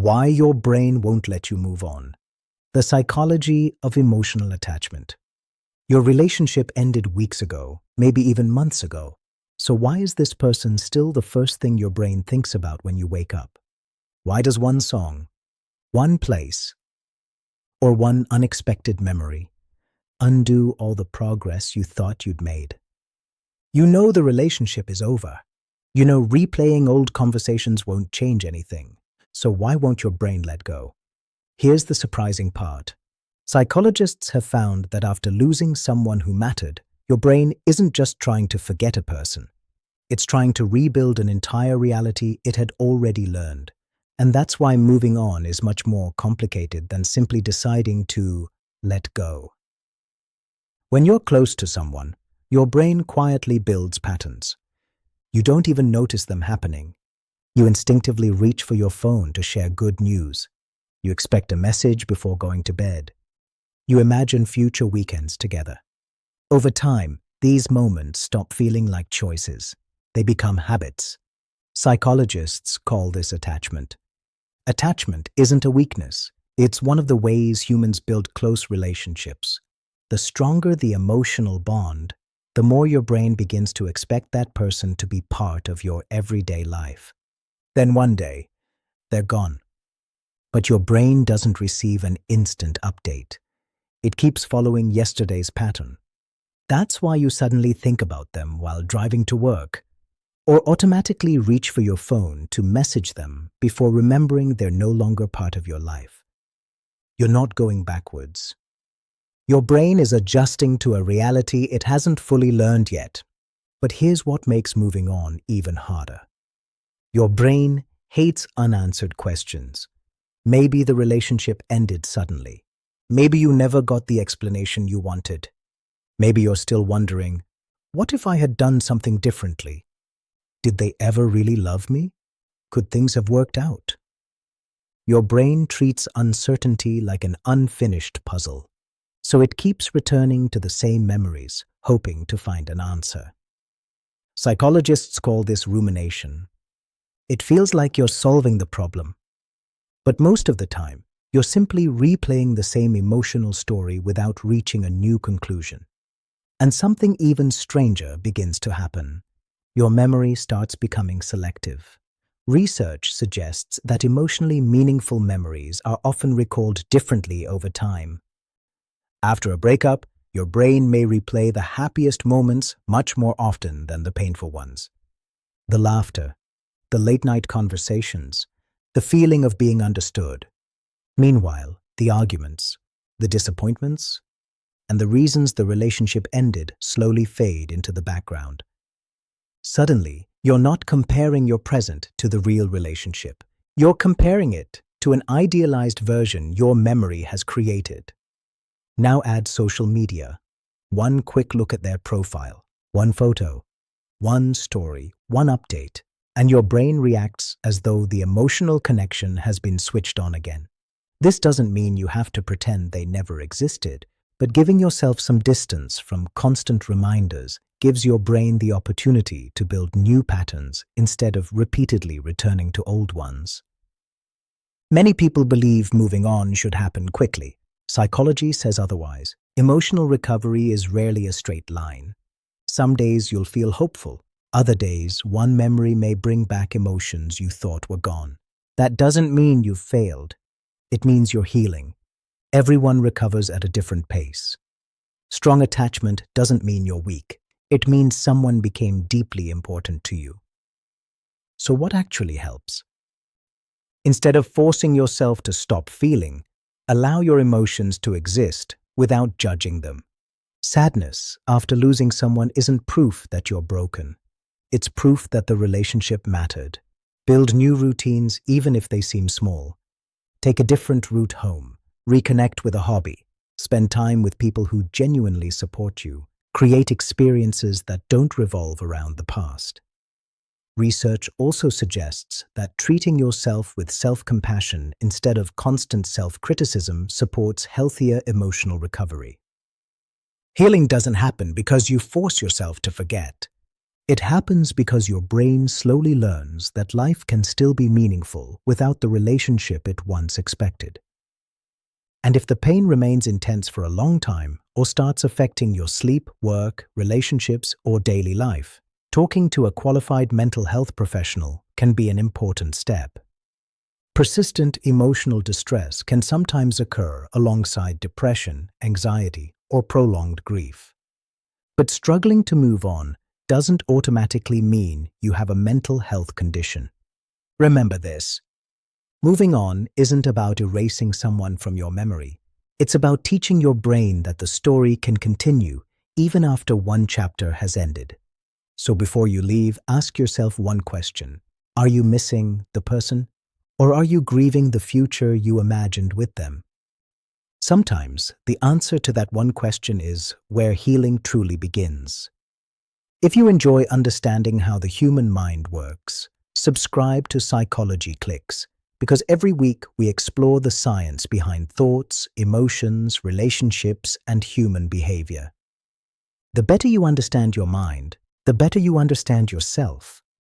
Why your brain won't let you move on. The psychology of emotional attachment. Your relationship ended weeks ago, maybe even months ago. So why is this person still the first thing your brain thinks about when you wake up? Why does one song, one place, or one unexpected memory undo all the progress you thought you'd made? You know the relationship is over. You know replaying old conversations won't change anything. So why won't your brain let go? Here's the surprising part. Psychologists have found that after losing someone who mattered, your brain isn't just trying to forget a person. It's trying to rebuild an entire reality it had already learned. And that's why moving on is much more complicated than simply deciding to let go. When you're close to someone, your brain quietly builds patterns. You don't even notice them happening. You instinctively reach for your phone to share good news. You expect a message before going to bed. You imagine future weekends together. Over time, these moments stop feeling like choices. They become habits. Psychologists call this attachment. Attachment isn't a weakness. It's one of the ways humans build close relationships. The stronger the emotional bond, the more your brain begins to expect that person to be part of your everyday life. Then one day, they're gone. But your brain doesn't receive an instant update. It keeps following yesterday's pattern. That's why you suddenly think about them while driving to work, or automatically reach for your phone to message them before remembering they're no longer part of your life. You're not going backwards. Your brain is adjusting to a reality it hasn't fully learned yet. But here's what makes moving on even harder. Your brain hates unanswered questions. Maybe the relationship ended suddenly. Maybe you never got the explanation you wanted. Maybe you're still wondering, what if I had done something differently? Did they ever really love me? Could things have worked out? Your brain treats uncertainty like an unfinished puzzle, so it keeps returning to the same memories, hoping to find an answer. Psychologists call this rumination. It feels like you're solving the problem, but most of the time, you're simply replaying the same emotional story without reaching a new conclusion. And something even stranger begins to happen. Your memory starts becoming selective. Research suggests that emotionally meaningful memories are often recalled differently over time. After a breakup, your brain may replay the happiest moments much more often than the painful ones. The laughter, the late-night conversations, the feeling of being understood. Meanwhile, the arguments, the disappointments, and the reasons the relationship ended slowly fade into the background. Suddenly, you're not comparing your present to the real relationship. You're comparing it to an idealized version your memory has created. Now add social media. One quick look at their profile, one photo, one story, one update, and your brain reacts as though the emotional connection has been switched on again. This doesn't mean you have to pretend they never existed, but giving yourself some distance from constant reminders gives your brain the opportunity to build new patterns instead of repeatedly returning to old ones. Many people believe moving on should happen quickly. Psychology says otherwise. Emotional recovery is rarely a straight line. Some days you'll feel hopeful. Other days, one memory may bring back emotions you thought were gone. That doesn't mean you've failed. It means you're healing. Everyone recovers at a different pace. Strong attachment doesn't mean you're weak. It means someone became deeply important to you. So what actually helps? Instead of forcing yourself to stop feeling, allow your emotions to exist without judging them. Sadness after losing someone isn't proof that you're broken. It's proof that the relationship mattered. Build new routines even if they seem small. Take a different route home. Reconnect with a hobby. Spend time with people who genuinely support you. Create experiences that don't revolve around the past. Research also suggests that treating yourself with self-compassion instead of constant self-criticism supports healthier emotional recovery. Healing doesn't happen because you force yourself to forget. It happens because your brain slowly learns that life can still be meaningful without the relationship it once expected. And if the pain remains intense for a long time or starts affecting your sleep, work, relationships, or daily life, talking to a qualified mental health professional can be an important step. Persistent emotional distress can sometimes occur alongside depression, anxiety, or prolonged grief. But struggling to move on doesn't automatically mean you have a mental health condition. Remember this. Moving on isn't about erasing someone from your memory. It's about teaching your brain that the story can continue even after one chapter has ended. So before you leave, ask yourself one question. Are you missing the person? Or are you grieving the future you imagined with them? Sometimes the answer to that one question is where healing truly begins. If you enjoy understanding how the human mind works, subscribe to PsychologyClicks, because every week we explore the science behind thoughts, emotions, relationships, and human behavior. The better you understand your mind, the better you understand yourself.